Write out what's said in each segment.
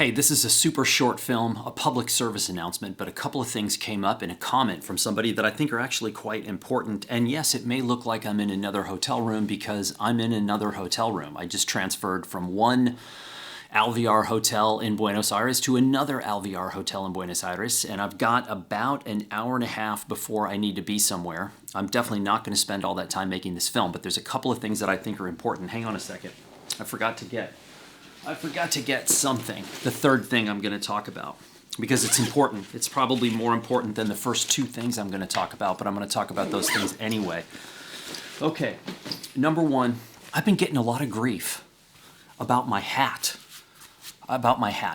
Hey, this is a super short film, a public service announcement, but a couple of things came up in a comment from somebody that I think are actually quite important. And yes, it may look like I'm in another hotel room because I'm in another hotel room. I just transferred from one Alvear hotel in Buenos Aires to another Alvear hotel in Buenos Aires, and I've got about an hour and a half before I need to be somewhere. I'm definitely not going to spend all that time making this film, but there's a couple of things that I think are important. Hang on a second. I forgot to get something. The third thing I'm going to talk about, because it's important. It's probably more important than the first two things I'm going to talk about, but I'm going to talk about those things anyway. Okay, number one, I've been getting a lot of grief about my hat.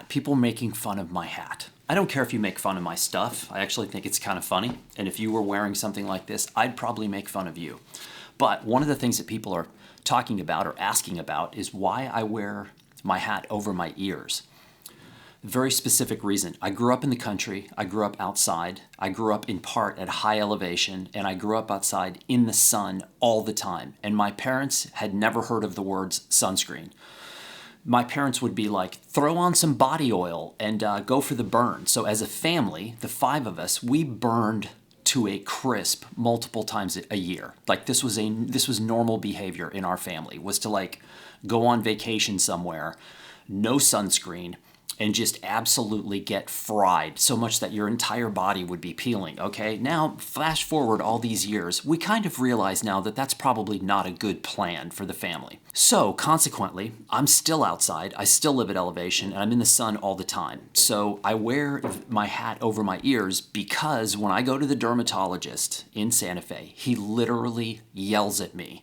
People making fun of my hat. I don't care if you make fun of my stuff. I actually think it's kind of funny. And if you were wearing something like this, I'd probably make fun of you. But one of the things that people are talking about or asking about is why I wear my hat over my ears. Very specific reason. I grew up in the country. I grew up outside. I grew up in part at high elevation, and I grew up outside in the sun all the time. And my parents had never heard of the words sunscreen. My parents would be like, throw on some body oil and go for the burn. So as a family, the five of us, we burned to a crisp multiple times a year. Like this was normal behavior in our family, was to like go on vacation somewhere, no sunscreen, and just absolutely get fried so much that your entire body would be peeling, okay? Now, flash forward all these years, we kind of realize now that that's probably not a good plan for the family. So, consequently, I'm still outside, I still live at elevation, and I'm in the sun all the time. So I wear my hat over my ears because when I go to the dermatologist in Santa Fe, he literally yells at me.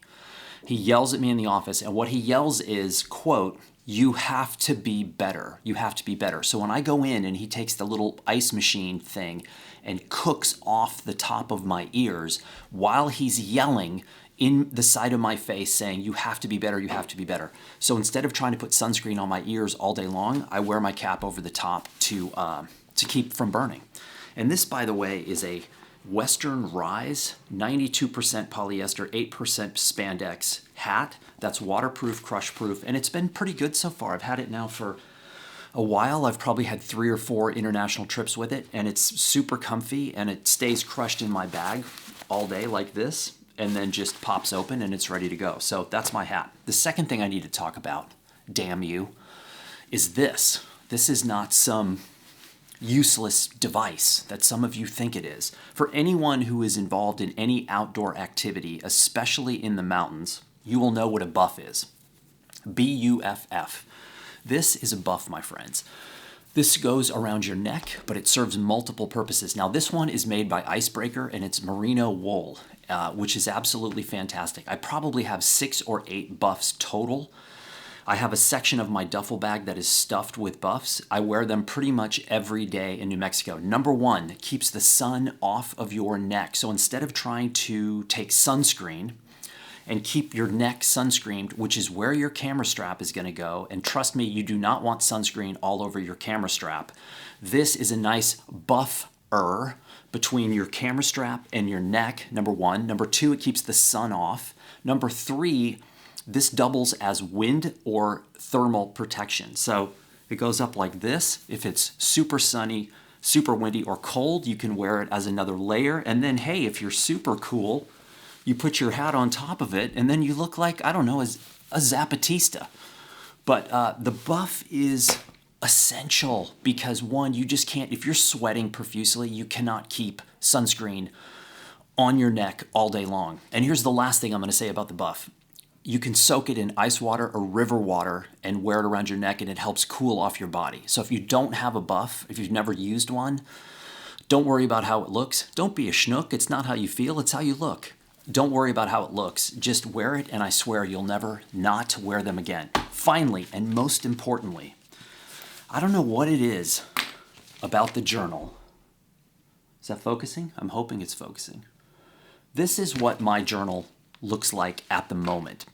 He yells at me in the office, and what he yells is, quote, "You have to be better. You have to be better." So when I go in and he takes the little ice machine thing and cooks off the top of my ears while he's yelling in the side of my face saying, "You have to be better, you have to be better." So instead of trying to put sunscreen on my ears all day long, I wear my cap over the top to keep from burning. And this, by the way, is a Western Rise, 92% polyester, 8% spandex hat that's waterproof, crush-proof, and it's been pretty good so far. I've had it now for a while. I've probably had 3 or 4 international trips with it, and it's super comfy, and it stays crushed in my bag all day like this, and then just pops open, and it's ready to go. So that's my hat. The second thing I need to talk about, damn you, is this. This is not some useless device that some of you think it is. For anyone who is involved in any outdoor activity, especially in the mountains, you will know what a buff is. B-U-F-F. This is a buff, my friends. This goes around your neck, but it serves multiple purposes. Now, this one is made by Icebreaker, and it's merino wool, which is absolutely fantastic. I probably have 6 or 8 buffs total. I have a section of my duffel bag that is stuffed with buffs. I wear them pretty much every day in New Mexico. Number one, it keeps the sun off of your neck. So instead of trying to take sunscreen and keep your neck sunscreened, which is where your camera strap is going to go, and trust me, you do not want sunscreen all over your camera strap. This is a nice buffer between your camera strap and your neck, number one. Number two, it keeps the sun off. Number three, this doubles as wind or thermal protection. So it goes up like this. If it's super sunny, super windy, or cold, you can wear it as another layer. And then, hey, if you're super cool, you put your hat on top of it, and then you look like, I don't know, a Zapatista. But the buff is essential because, one, you just can't, if you're sweating profusely, you cannot keep sunscreen on your neck all day long. And here's the last thing I'm going to say about the buff. You can soak it in ice water or river water and wear it around your neck, and it helps cool off your body. So if you don't have a buff, if you've never used one, don't worry about how it looks. Don't be a schnook. It's not how you feel, it's how you look. Don't worry about how it looks. Just wear it, and I swear you'll never not wear them again. Finally, and most importantly, I don't know what it is about the journal. Is that focusing? I'm hoping it's focusing. This is what my journal looks like at the moment.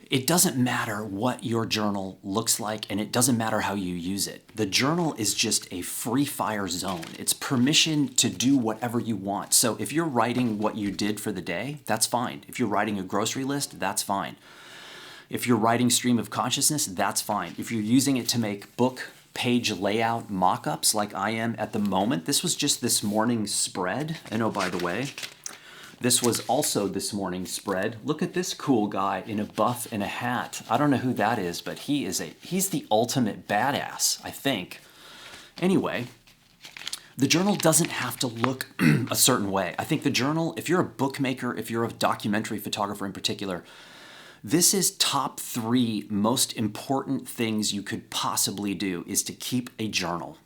It doesn't matter what your journal looks like, and it doesn't matter how you use it. The journal is just a free fire zone. It's permission to do whatever you want. So if you're writing what you did for the day, that's fine. If you're writing a grocery list, that's fine. If you're writing stream of consciousness, that's fine. If you're using it to make book page layout mock-ups like I am at the moment. This was just this morning's spread. And oh, by the way, this was also this morning's spread. Look at this cool guy in a buff and a hat. I don't know who that is, but he's the ultimate badass, I think. Anyway, the journal doesn't have to look a certain way. I think the journal, if you're a bookmaker, if you're a documentary photographer in particular, this is top 3 most important things you could possibly do is to keep a journal.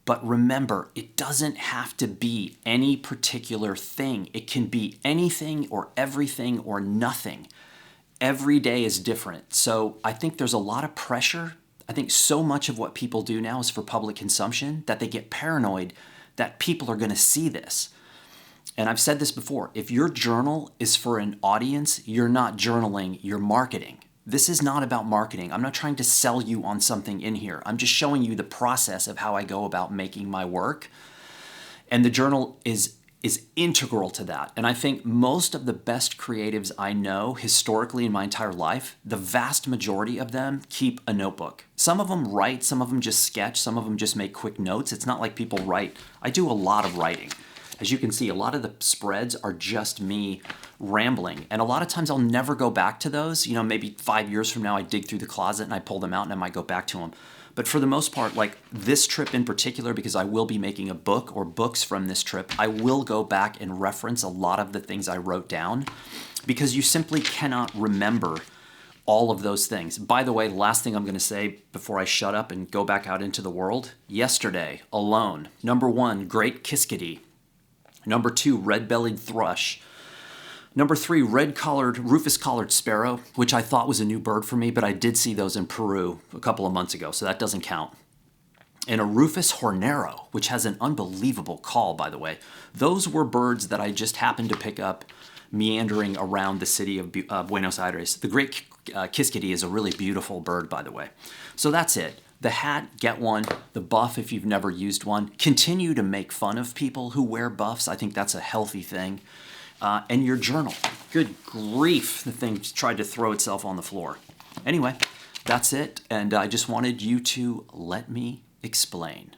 But remember, it doesn't have to be any particular thing. It can be anything or everything or nothing. Every day is different. So I think there's a lot of pressure. I think so much of what people do now is for public consumption that they get paranoid that people are going to see this. And I've said this before, if your journal is for an audience, you're not journaling, you're marketing. This is not about marketing. I'm not trying to sell you on something in here. I'm just showing you the process of how I go about making my work. And the journal is integral to that. And I think most of the best creatives I know historically in my entire life, the vast majority of them keep a notebook. Some of them write, some of them just sketch, some of them just make quick notes. It's not like people write. I do a lot of writing. As you can see, a lot of the spreads are just me rambling. And a lot of times I'll never go back to those. You know, maybe 5 years from now, I dig through the closet and I pull them out and I might go back to them. But for the most part, like this trip in particular, because I will be making a book or books from this trip, I will go back and reference a lot of the things I wrote down because you simply cannot remember all of those things. By the way, the last thing I'm going to say before I shut up and go back out into the world, yesterday alone, number 1, great kiskadee. Number 2, red-bellied thrush. Number 3, rufous-collared sparrow, which I thought was a new bird for me, but I did see those in Peru a couple of months ago, so that doesn't count. And a rufous hornero, which has an unbelievable call, by the way. Those were birds that I just happened to pick up meandering around the city of Buenos Aires. The great kiskadee is a really beautiful bird, by the way. So that's it. The hat, get one. The buff, if you've never used one. Continue to make fun of people who wear buffs. I think that's a healthy thing. And your journal. Good grief, the thing tried to throw itself on the floor. Anyway, that's it. And I just wanted you to let me explain.